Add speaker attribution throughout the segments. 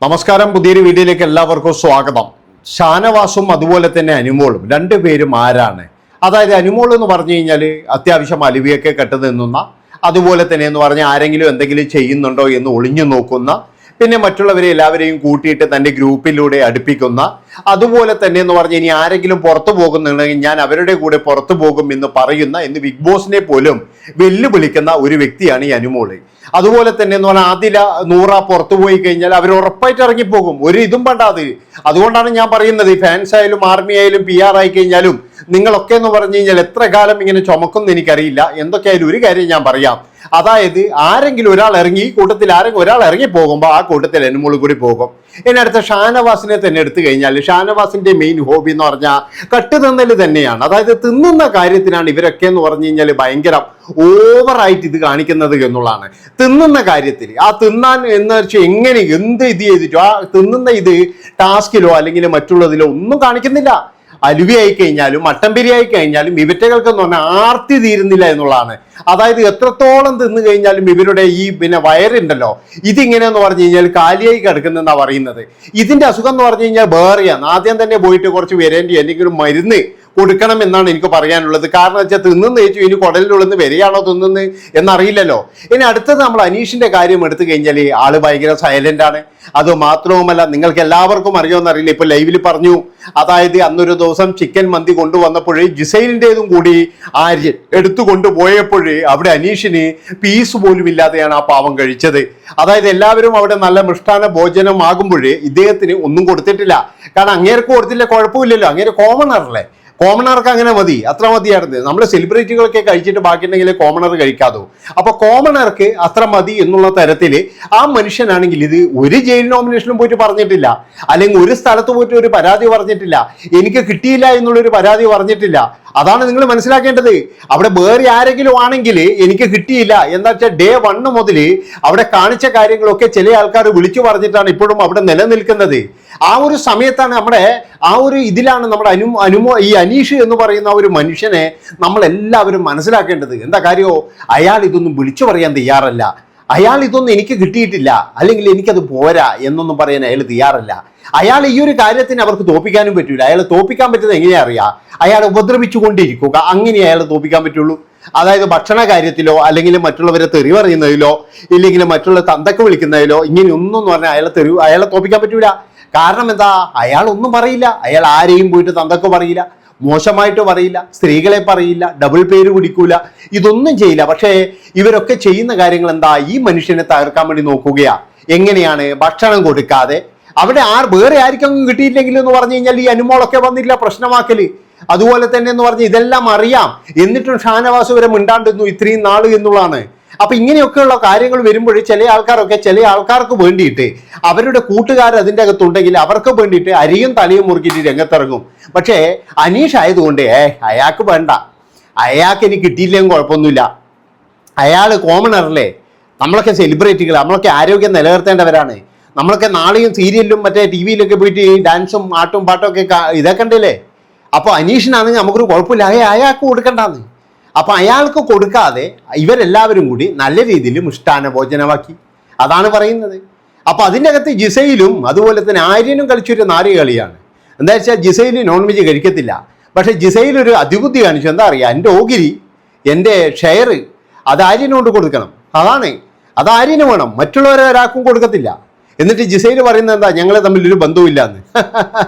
Speaker 1: നമസ്കാരം, പുതിയൊരു വീഡിയോയിലേക്ക് എല്ലാവർക്കും സ്വാഗതം. ഷാനവാസും അതുപോലെ തന്നെ അനുമോളും രണ്ടുപേരും ആരാണ്? അതായത് അനുമോൾ എന്ന് പറഞ്ഞു കഴിഞ്ഞാൽ അത്യാവശ്യം അലുവിയൊക്കെ കെട്ടു നിന്നുന്ന, അതുപോലെ തന്നെ എന്ന് പറഞ്ഞാൽ ആരെങ്കിലും എന്തെങ്കിലും ചെയ്യുന്നുണ്ടോ എന്ന് ഒളിഞ്ഞു നോക്കുന്ന, പിന്നെ മറ്റുള്ളവരെ എല്ലാവരെയും കൂട്ടിയിട്ട് തൻ്റെ ഗ്രൂപ്പിലൂടെ അടുപ്പിക്കുന്ന, അതുപോലെ തന്നെ എന്ന് പറഞ്ഞാൽ ഇനി ആരെങ്കിലും പുറത്തു പോകുന്നുണ്ടെങ്കിൽ ഞാൻ അവരുടെ കൂടെ പുറത്തു പോകും എന്ന് പറയുന്ന, എന്ന് ബിഗ് ബോസിനെ പോലും വെല്ലുവിളിക്കുന്ന ഒരു വ്യക്തിയാണ് ഈ അനുമോള്. അതുപോലെ തന്നെ എന്ന് പറഞ്ഞാൽ ആദില, നൂറ പുറത്തു പോയി കഴിഞ്ഞാൽ അവർ ഉറപ്പായിട്ട് ഇറങ്ങിപ്പോകും, ഒരു ഇതും വേണ്ടാത്. അതുകൊണ്ടാണ് ഞാൻ പറയുന്നത്, ഫാൻസ് ആയാലും ആർമി ആയാലും PR ആയി കഴിഞ്ഞാലും നിങ്ങളൊക്കെ എന്ന് പറഞ്ഞു കഴിഞ്ഞാൽ എത്ര കാലം ഇങ്ങനെ ചുമക്കുമെന്ന് എനിക്കറിയില്ല. എന്തൊക്കെയായാലും ഒരു കാര്യം ഞാൻ പറയാം, അതായത് ആരെങ്കിലും ഒരാൾ ഇറങ്ങി, ഈ കൂട്ടത്തിൽ ആരെങ്കിലും ഒരാൾ ഇറങ്ങി പോകുമ്പോൾ ആ കൂട്ടത്തിൽ അനുമോൾ കൂടി പോകും. ഇനി അടുത്ത ഷാനവാസിനെ തന്നെ എടുത്തു കഴിഞ്ഞാൽ ഷാനവാസിന്റെ മെയിൻ ഹോബി എന്ന് പറഞ്ഞാൽ കട്ടുതിന്നൽ തന്നെയാണ്. അതായത് തിന്നുന്ന കാര്യത്തിനാണ് ഇവരൊക്കെ എന്ന് പറഞ്ഞു കഴിഞ്ഞാൽ ഭയങ്കര ഓവറായിട്ട് ഇത് കാണിക്കുന്നത് എന്നുള്ളതാണ്. തിന്നുന്ന കാര്യത്തിൽ ആ തിന്നാൻ എന്ന് വെച്ചാൽ എങ്ങനെ എന്ത് ഇത് ചെയ്തിട്ടോ ആ തിന്നുന്ന ഇത് ടാസ്കിലോ അല്ലെങ്കിൽ മറ്റുള്ളതിലോ ഒന്നും കാണിക്കുന്നില്ല. അലുവയായി കഴിഞ്ഞാലും മട്ടൻ ആയി കഴിഞ്ഞാലും ഇവറ്റകൾക്കെന്ന് പറഞ്ഞാൽ ആർത്തി തീരുന്നില്ല എന്നുള്ളതാണ്. അതായത് എത്രത്തോളം തിന്നു കഴിഞ്ഞാലും ഇവരുടെ ഈ വയറുണ്ടല്ലോ, ഇതിങ്ങനെയെന്ന് പറഞ്ഞു കഴിഞ്ഞാൽ കാലിയായി കിടക്കുന്നെന്നാ പറയുന്നത്. ഇതിന്റെ അസുഖം എന്ന് പറഞ്ഞു കഴിഞ്ഞാൽ വേറെയാണ്. ആദ്യം തന്നെ പോയിട്ട് കുറച്ച് വരേണ്ടി എന്തെങ്കിലും മരുന്ന് കൊടുക്കണം എന്നാണ് എനിക്ക് പറയാനുള്ളത്. കാരണം വെച്ചാൽ തിന്നുന്ന ചോദിച്ചു ഇനി കുടലിലുള്ളന്ന് വരെയാണോ തിന്നുന്നത് എന്നറിയില്ലല്ലോ. ഇനി അടുത്തത് നമ്മൾ അനീഷിന്റെ കാര്യം എടുത്തു കഴിഞ്ഞാൽ ആള് ഭയങ്കര സൈലന്റ് ആണ്. അത് മാത്രവുമല്ല, നിങ്ങൾക്ക് എല്ലാവർക്കും അറിയുമെന്നറിയില്ല, ഇപ്പൊ ലൈവിൽ പറഞ്ഞു, അതായത് അന്നൊരു ദിവസം ചിക്കൻ മന്തി കൊണ്ടുവന്നപ്പോഴേ ജിസൈലിൻ്റെതും കൂടി ആര്യൻ എടുത്തു കൊണ്ടുപോയപ്പോഴേ അവിടെ അനീഷിന് പീസ് പോലും ഇല്ലാതെയാണ് ആ പാവം കഴിച്ചത്. അതായത് എല്ലാവരും അവിടെ നല്ല മൃഷ്ടാന ഭോജനമാകുമ്പോഴേ ഇദ്ദേഹത്തിന് ഒന്നും കൊടുത്തിട്ടില്ല. കാരണം അങ്ങേർക്ക് കൊടുത്തില്ല, കുഴപ്പമില്ലല്ലോ, അങ്ങേര് കോമണറല്ലേ, കോമണർക്ക് അങ്ങനെ മതി, അത്ര മതിയായിരുന്നു. നമ്മൾ സെലിബ്രിറ്റികളൊക്കെ കഴിച്ചിട്ട് ബാക്കിയുണ്ടെങ്കിൽ കോമണർ കഴിക്കാതോ. അപ്പൊ കോമണർക്ക് അത്ര മതി എന്നുള്ള തരത്തിൽ ആ മനുഷ്യനാണെങ്കിൽ ഇത് ഒരു ജയിൽ നോമിനേഷനും പോയിട്ട് പറഞ്ഞിട്ടില്ല, അല്ലെങ്കിൽ ഒരു സ്ഥലത്ത് പോയിട്ട് ഒരു പരാതി പറഞ്ഞിട്ടില്ല, എനിക്ക് കിട്ടിയില്ല എന്നുള്ളൊരു പരാതി പറഞ്ഞിട്ടില്ല. അതാണ് നിങ്ങൾ മനസ്സിലാക്കേണ്ടത്. അവിടെ വേറെ ആരെങ്കിലും ആണെങ്കിൽ എനിക്ക് കിട്ടിയില്ല എന്താ വെച്ചാൽ ഡേ 1 മുതൽ അവിടെ കാണിച്ച കാര്യങ്ങളൊക്കെ ചില ആൾക്കാർ വിളിച്ചു പറഞ്ഞിട്ടാണ് ഇപ്പോഴും അവിടെ നിലനിൽക്കുന്നത്. ആ ഒരു സമയത്താണ് നമ്മുടെ ആ ഒരു ഇതിലാണ് നമ്മുടെ ഈ അനീഷ് എന്ന് പറയുന്ന ഒരു മനുഷ്യനെ നമ്മൾ എല്ലാവരും മനസ്സിലാക്കേണ്ടത്. എന്താ കാര്യമോ, അയാൾ ഇതൊന്നും വിളിച്ചു പറയാൻ തയ്യാറല്ല. അയാൾ ഇതൊന്നും എനിക്ക് കിട്ടിയിട്ടില്ല അല്ലെങ്കിൽ എനിക്കത് പോരാ എന്നൊന്നും പറയാൻ അയാൾ തയ്യാറല്ല. അയാൾ ഈ ഒരു കാര്യത്തിന് അവർക്ക് തോപ്പിക്കാനും പറ്റൂല. അയാൾ തോപ്പിക്കാൻ പറ്റുന്നത് എങ്ങനെയാ അറിയാം, അയാൾ ഉപദ്രവിച്ചു കൊണ്ടിരിക്കുക, അങ്ങനെ അയാൾ തോപ്പിക്കാൻ പറ്റുള്ളൂ. അതായത് ഭക്ഷണ കാര്യത്തിലോ അല്ലെങ്കിൽ മറ്റുള്ളവരെ തെറി പറയുന്നതിലോ ഇല്ലെങ്കിൽ മറ്റുള്ള തന്തക്ക് വിളിക്കുന്നതിലോ ഇങ്ങനെ ഒന്നും പറഞ്ഞാൽ അയാളെ തോപ്പിക്കാൻ പറ്റൂല. കാരണം എന്താ, അയാൾ ഒന്നും പറയില്ല. അയാൾ ആരെയും പോയിട്ട് തന്തക്ക് പറയില്ല, മോശമായിട്ട് പറയില്ല, സ്ത്രീകളെ പറയില്ല, ഡബിൾ പേര് പിടിക്കൂല, ഇതൊന്നും ചെയ്യില്ല. പക്ഷേ ഇവരൊക്കെ ചെയ്യുന്ന കാര്യങ്ങൾ എന്താ, ഈ മനുഷ്യനെ തകർക്കാൻ വേണ്ടി നോക്കുകയാ. എങ്ങനെയാണ്, ഭക്ഷണം കൊടുക്കാതെ അവിടെ വേറെ ആർക്കും കിട്ടിയില്ലെങ്കിൽ എന്ന് പറഞ്ഞു കഴിഞ്ഞാൽ ഈ അനുമോളൊക്കെ വന്നില്ല പ്രശ്നമാക്കല്. അതുപോലെ തന്നെ എന്ന് പറഞ്ഞ് ഇതെല്ലാം അറിയാം, എന്നിട്ടും ഷാനവാസ് വരെ മിണ്ടാണ്ടിരുന്നു ഇത്രയും നാള് എന്നുള്ളതാണ്. അപ്പൊ ഇങ്ങനെയൊക്കെയുള്ള കാര്യങ്ങൾ വരുമ്പോൾ ചില ആൾക്കാർക്ക് വേണ്ടിയിട്ട് അവരുടെ കൂട്ടുകാർ അതിൻ്റെ അകത്തുണ്ടെങ്കിൽ അവർക്ക് വേണ്ടിയിട്ട് അരിയും തലയും മുറുക്കിയിട്ട് രംഗത്തിറങ്ങും. പക്ഷേ അനീഷ് ആയതുകൊണ്ട് അയാൾക്ക് വേണ്ട, അയാൾക്ക് എനിക്ക് കിട്ടിയില്ലെങ്കിൽ കുഴപ്പമൊന്നുമില്ല, അയാൾ കോമണറല്ലേ, നമ്മളൊക്കെ സെലിബ്രിറ്റികൾ, നമ്മളൊക്കെ ആരോഗ്യം നിലനിർത്തേണ്ടവരാണ്, നമ്മളൊക്കെ നാളെയും സീരിയലിലും മറ്റേ TV-യിലൊക്കെ പോയിട്ട് ഡാൻസും ആട്ടും പാട്ടും ഒക്കെ ഇതൊക്കെ ഉണ്ടല്ലേ. അപ്പോൾ അനീഷിനാണെങ്കിൽ നമുക്കൊരു കുഴപ്പമില്ല, അയാൾക്ക് കൊടുക്കണ്ടെന്ന്. അപ്പൊ അയാൾക്ക് കൊടുക്കാതെ ഇവരെല്ലാവരും കൂടി നല്ല രീതിയിൽ മിഷ്ടാന ഭോജനമാക്കി, അതാണ് പറയുന്നത്. അപ്പൊ അതിൻ്റെ അകത്ത് ജിസയിലും അതുപോലെ തന്നെ ആര്യനും കളിച്ചൊരു നാരി കളിയാണ്. എന്താ വെച്ചാൽ ജിസയിൽ നോൺ വെജ് കഴിക്കത്തില്ല. പക്ഷെ ജിസയിൽ ഒരു അതിബുദ്ധി കാണിച്ചു. എന്താ അറിയാം, എൻ്റെ ഓഹരി, എൻ്റെ ഷെയർ അത് ആര്യനോട് കൊടുക്കണം, അത് ആര്യന് വേണം, മറ്റുള്ളവരെ ഒരാൾക്കും കൊടുക്കത്തില്ല. എന്നിട്ട് ജിസയിൽ പറയുന്നത് എന്താ, ഞങ്ങളെ തമ്മിൽ ഒരു ബന്ധവുമില്ലാന്ന്.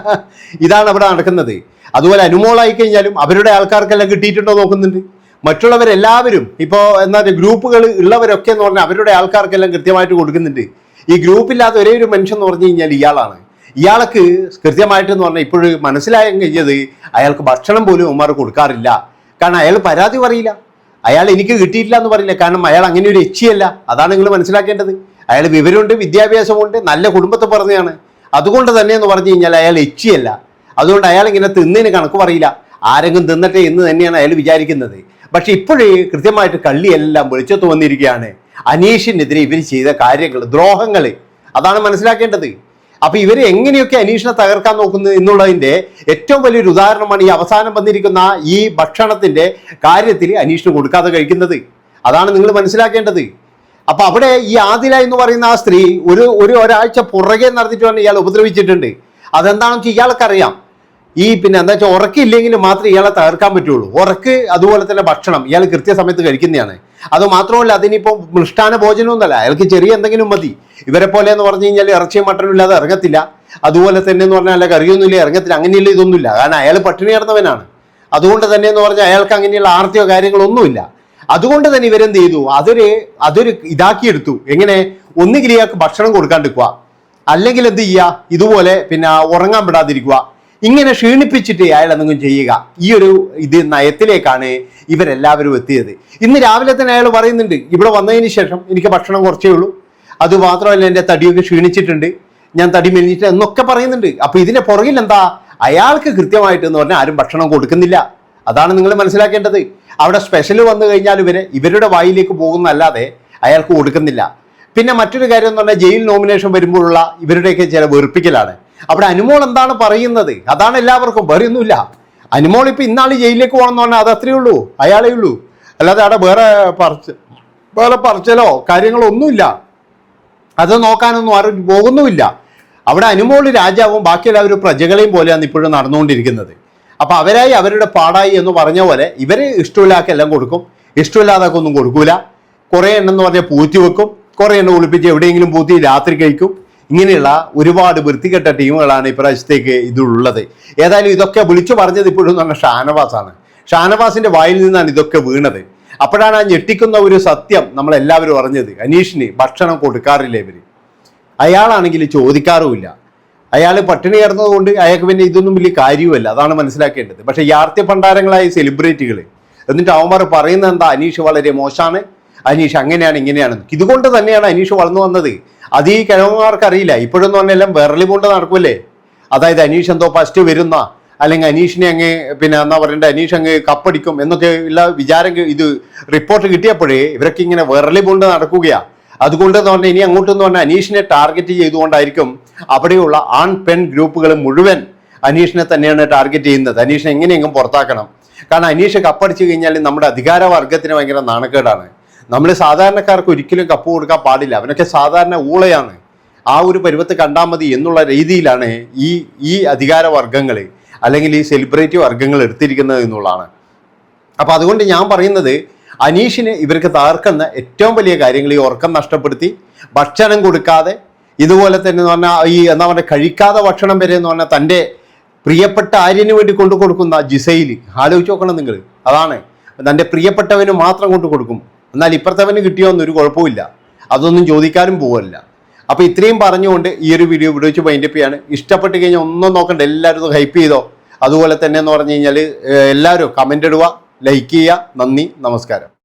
Speaker 1: ഇതാണ് അവിടെ നടക്കുന്നത്. അതുപോലെ അനുമോളായി കഴിഞ്ഞാലും അവരുടെ ആൾക്കാർക്കെല്ലാം കിട്ടിയിട്ടുണ്ടോ നോക്കുന്നുണ്ട്. മറ്റുള്ളവരെല്ലാവരും ഇപ്പോൾ എന്താ ഗ്രൂപ്പുകൾ ഉള്ളവരൊക്കെ എന്ന് പറഞ്ഞാൽ അവരുടെ ആൾക്കാർക്കെല്ലാം കൃത്യമായിട്ട് കൊടുക്കുന്നുണ്ട്. ഈ ഗ്രൂപ്പില്ലാത്ത ഒരേ ഒരു മനുഷ്യൻ എന്ന് പറഞ്ഞു കഴിഞ്ഞാൽ ഇയാളാണ്. ഇയാൾക്ക് കൃത്യമായിട്ടെന്ന് പറഞ്ഞാൽ ഇപ്പോഴും മനസ്സിലായ കഴിഞ്ഞത് അയാൾക്ക് ഭക്ഷണം പോലും ഉമ്മാർ കൊടുക്കാറില്ല. കാരണം അയാൾ പരാതി പറയില്ല, അയാൾ എനിക്ക് കിട്ടിയിട്ടില്ല എന്ന് പറയില്ല. കാരണം അയാൾ അങ്ങനെ ഒരു എച്ചിയല്ല, അതാണ് നിങ്ങൾ മനസ്സിലാക്കേണ്ടത്. അയാൾ വിവരമുണ്ട്, വിദ്യാഭ്യാസമുണ്ട്, നല്ല കുടുംബത്തെ പറഞ്ഞതാണ്. അതുകൊണ്ട് തന്നെ എന്ന് പറഞ്ഞു കഴിഞ്ഞാൽ അയാൾ എച്ചിയല്ല. അതുകൊണ്ട് അയാൾ ഇങ്ങനെ തിന്നതിന് കണക്ക് പറയില്ല, ആരെങ്കിലും തിന്നട്ടെ എന്ന് തന്നെയാണ് അയാൾ വിചാരിക്കുന്നത്. പക്ഷെ ഇപ്പോഴേ കൃത്യമായിട്ട് കള്ളിയെല്ലാം വെളിച്ചത്ത് വന്നിരിക്കുകയാണ്. അനീഷിനെതിരെ ഇവർ ചെയ്ത കാര്യങ്ങൾ, ദ്രോഹങ്ങൾ, അതാണ് മനസ്സിലാക്കേണ്ടത്. അപ്പൊ ഇവർ എങ്ങനെയൊക്കെ അനീഷിനെ തകർക്കാൻ നോക്കുന്നത് എന്നുള്ളതിന്റെ ഏറ്റവും വലിയൊരു ഉദാഹരണമാണ് ഈ അവസാനം വന്നിരിക്കുന്ന ഈ ഭക്ഷണത്തിന്റെ കാര്യത്തിൽ അനീഷിന് കൊടുക്കാതെ കഴിക്കുന്നത്. അതാണ് നിങ്ങൾ മനസ്സിലാക്കേണ്ടത്. അപ്പൊ അവിടെ ഈ ആദില എന്ന് പറയുന്ന ആ സ്ത്രീ ഒരാഴ്ച പുറകെ നടത്തിയിട്ട് പറഞ്ഞ് ഇയാൾ ഉപദ്രവിച്ചിട്ടുണ്ട്. അതെന്താണെന്ന് വെച്ചാൽ ഇയാൾക്കറിയാം. ഈ പിന്നെ എന്താ വെച്ചാൽ ഉറക്കില്ലെങ്കിൽ മാത്രമേ ഇയാളെ തകർക്കാൻ പറ്റുള്ളൂ. ഉറക്ക് അതുപോലെ തന്നെ ഭക്ഷണം ഇയാൾ കൃത്യസമയത്ത് കഴിക്കുന്നതാണ്. അത് മാത്രമല്ല, അതിനിപ്പോൾ മൃഷ്ടാന ഭോജനമൊന്നുമല്ല, അയാൾക്ക് ചെറിയ എന്തെങ്കിലും മതി. ഇവരെ പോലെ എന്ന് പറഞ്ഞു കഴിഞ്ഞാൽ ഇറച്ചിയും മട്ടനും ഇല്ലാതെ ഇറങ്ങത്തില്ല. അതുപോലെ തന്നെ എന്ന് പറഞ്ഞാൽ അല്ല കറിയൊന്നുമില്ല ഇറങ്ങത്തില്ല, അങ്ങനെയുള്ള ഇതൊന്നുമില്ല. കാരണം അയാൾ പട്ടിണി കിടന്നവനാണ്. അതുകൊണ്ട് തന്നെ എന്ന് പറഞ്ഞാൽ അയാൾക്ക് അങ്ങനെയുള്ള ആർത്തിയോ കാര്യങ്ങളൊന്നുമില്ല. അതുകൊണ്ട് തന്നെ ഇവരെന്ത് ചെയ്തു, അതൊരു ഇതാക്കിയെടുത്തു. എങ്ങനെ? ഒന്നുകിൽ ഇയാൾക്ക് ഭക്ഷണം കൊടുക്കാണ്ടിരിക്കുക, അല്ലെങ്കിൽ എന്ത് ചെയ്യുക, ഇതുപോലെ പിന്നെ ഉറങ്ങാൻ വിടാതിരിക്കുക. ഇങ്ങനെ ക്ഷീണിപ്പിച്ചിട്ട് അയാൾ എന്തെങ്കിലും ചെയ്യുക. ഈ ഒരു നയത്തിലേക്കാണ് ഇവരെല്ലാവരും എത്തിയത്. ഇന്ന് രാവിലെ തന്നെ അയാൾ പറയുന്നുണ്ട്, ഇവിടെ വന്നതിന് ശേഷം എനിക്ക് ഭക്ഷണം കുറച്ചേ ഉള്ളൂ, അത് മാത്രമല്ല എൻ്റെ തടിയൊക്കെ ക്ഷീണിച്ചിട്ടുണ്ട്, ഞാൻ തടി മെലിഞ്ഞിട്ട് എന്നൊക്കെ പറയുന്നുണ്ട്. അപ്പൊ ഇതിന്റെ പുറകിൽ എന്താ, അയാൾക്ക് കൃത്യമായിട്ട് എന്ന് പറഞ്ഞാൽ ആരും ഭക്ഷണം കൊടുക്കുന്നില്ല. അതാണ് നിങ്ങൾ മനസ്സിലാക്കേണ്ടത്. അവിടെ സ്പെഷ്യൽ വന്നു കഴിഞ്ഞാൽ ഇവരുടെ വായിലേക്ക് പോകുന്നതല്ലാതെ അയാൾക്ക് കൊടുക്കുന്നില്ല. പിന്നെ മറ്റൊരു കാര്യം എന്ന് പറഞ്ഞാൽ ജയിൽ നോമിനേഷൻ വരുമ്പോഴുള്ള ഇവരുടെയൊക്കെ ചില വെറുപ്പിക്കലാണ്. അവിടെ അനുമോൾ എന്താണ് പറയുന്നത്, അതാണ് എല്ലാവർക്കും, വേറെ ഒന്നുമില്ല. അനുമോൾ ഇപ്പൊ ഇന്നാൾ ജയിലിലേക്ക് പോകണം എന്ന് പറഞ്ഞാൽ അത് അത്രയേ ഉള്ളൂ, അയാളേ ഉള്ളൂ. അല്ലാതെ അവിടെ വേറെ പറച്ചലോ കാര്യങ്ങളോ ഒന്നുമില്ല. അത് നോക്കാനൊന്നും ആരും പോകുന്നുമില്ല. അവിടെ അനുമോൾ രാജാവും ബാക്കി എല്ലാവരും പ്രജകളെയും പോലെയാണ് ഇപ്പോഴും നടന്നുകൊണ്ടിരിക്കുന്നത്. അപ്പൊ അവരായി അവരുടെ പാടായി എന്ന് പറഞ്ഞ പോലെ ഇവര് ഇഷ്ടമില്ലാക്കെ എല്ലാം കൊടുക്കും, ഇഷ്ടമില്ലാതൊക്കെ ഒന്നും കൊടുക്കൂല. കുറെ എണ്ണം എന്ന് പറഞ്ഞാൽ പൂത്തി വെക്കും, കുറെ എണ്ണം ഒളിപ്പിച്ച് എവിടെയെങ്കിലും പൂത്തി രാത്രി കഴിക്കും. ഇങ്ങനെയുള്ള ഒരുപാട് വൃത്തികെട്ട ടീമുകളാണ് ഇപ്രാവശ്യത്തേക്ക് ഇതുള്ളത്. ഏതായാലും ഇതൊക്കെ വിളിച്ചു പറഞ്ഞത് ഇപ്പോഴും പറഞ്ഞ ഷാനവാസാണ്. ഷാനവാസിന്റെ വായിൽ നിന്നാണ് ഇതൊക്കെ വീണത്. അപ്പോഴാണ് ആ ഞെട്ടിക്കുന്ന ഒരു സത്യം നമ്മളെല്ലാവരും അറിഞ്ഞത്. അനീഷിന് ഭക്ഷണം കൊടുക്കാറില്ല ഇവര്. അയാളാണെങ്കിൽ ചോദിക്കാറുമില്ല. അയാൾ പട്ടിണി കിടന്നതുകൊണ്ട് അയാൾക്ക് പിന്നെ ഇതൊന്നും വലിയ കാര്യവുമല്ല, അതാണ് മനസ്സിലാക്കേണ്ടത്. പക്ഷെ യാർത്ഥ്യ ഭണ്ഡാരങ്ങളായ സെലിബ്രിറ്റികൾ എന്നിട്ട് അവന്മാർ പറയുന്നത് എന്താ, അനീഷ് വളരെ മോശമാണ്, അനീഷ് അങ്ങനെയാണ് ഇങ്ങനെയാണ്. ഇതുകൊണ്ട് തന്നെയാണ് അനീഷ് വളർന്നു വന്നത്. അത് ഈ കിഴവന്മാർക്ക് അറിയില്ല. ഇപ്പോഴെന്ന് പറഞ്ഞാൽ വിരളി കൊണ്ട് നടക്കുമല്ലേ. അതായത് അനീഷ് എന്തോ ഫസ്റ്റ് വരുന്ന, അല്ലെങ്കിൽ അനീഷിനെ അങ്ങ് പിന്നെ എന്താ പറയണ്ടേ, അനീഷ് അങ്ങ് കപ്പടിക്കും എന്നൊക്കെ ഉള്ള വിചാരം ഇത് റിപ്പോർട്ട് കിട്ടിയപ്പോഴേ ഇവരൊക്കെ ഇങ്ങനെ വിരളി കൊണ്ട് നടക്കുകയാണ്. അതുകൊണ്ട് എന്ന് പറഞ്ഞാൽ ഇനി അങ്ങോട്ടെന്ന് പറഞ്ഞാൽ അനീഷിനെ ടാർഗറ്റ് ചെയ്തുകൊണ്ടായിരിക്കും അവിടെയുള്ള ആൺ പെൺ ഗ്രൂപ്പുകൾ മുഴുവൻ അനീഷിനെ തന്നെയാണ് ടാർഗറ്റ് ചെയ്യുന്നത്. അനീഷിനെ എങ്ങനെയെങ്കിലും പുറത്താക്കണം. കാരണം അനീഷ് കപ്പടിച്ചു കഴിഞ്ഞാൽ നമ്മുടെ അധികാരവർഗത്തിന് ഭയങ്കര നാണക്കേടാണ്. നമ്മൾ സാധാരണക്കാർക്ക് ഒരിക്കലും കപ്പ് കൊടുക്കാൻ പാടില്ല. അവനൊക്കെ സാധാരണ ഊളയാണ്. ആ ഒരു പരുവത്ത് കണ്ടാൽ മതി എന്നുള്ള രീതിയിലാണ് ഈ അധികാരവർഗങ്ങൾ അല്ലെങ്കിൽ ഈ സെലിബ്രിറ്റി വർഗങ്ങൾ എടുത്തിരിക്കുന്നത് എന്നുള്ളതാണ്. അപ്പൊ അതുകൊണ്ട് ഞാൻ പറയുന്നത്, അനീഷിന് ഇവർക്ക് തകർക്കുന്ന ഏറ്റവും വലിയ കാര്യങ്ങൾ ഈ ഉറക്കം നഷ്ടപ്പെടുത്തി, ഭക്ഷണം കൊടുക്കാതെ, ഇതുപോലെ തന്നെ എന്ന് പറഞ്ഞാൽ ഈ എന്താ പറയുക കഴിക്കാതെ ഭക്ഷണം വരെ എന്ന് പറഞ്ഞാൽ തൻ്റെ പ്രിയപ്പെട്ട ആര്യന് വേണ്ടി കൊണ്ടു കൊടുക്കുന്ന ജിസൈൽ, ആലോചിച്ച് നോക്കണം നിങ്ങൾ. അതാണ് തൻ്റെ പ്രിയപ്പെട്ടവന് മാത്രം കൊണ്ടു കൊടുക്കും, എന്നാൽ ഇപ്പുറത്തവന് കിട്ടിയോ എന്നൊരു കുഴപ്പമില്ല, അതൊന്നും ചോദിക്കാനും പോകില്ല. അപ്പൊ ഇത്രയും പറഞ്ഞുകൊണ്ട് ഈ ഒരു വീഡിയോ ഇവിടെ വെച്ച് വൈൻഡപ്പ് ചെയ്യാണ്. ഇഷ്ടപ്പെട്ട് കഴിഞ്ഞാൽ ഒന്നും നോക്കണ്ട, എല്ലാവരും ഹൈപ്പ് ചെയ്തോ. അതുപോലെ തന്നെ എന്ന് പറഞ്ഞു കഴിഞ്ഞാൽ എല്ലാവരും കമൻ്റ് ഇടുക, ലൈക്ക് ചെയ്യുക. നന്ദി, നമസ്കാരം.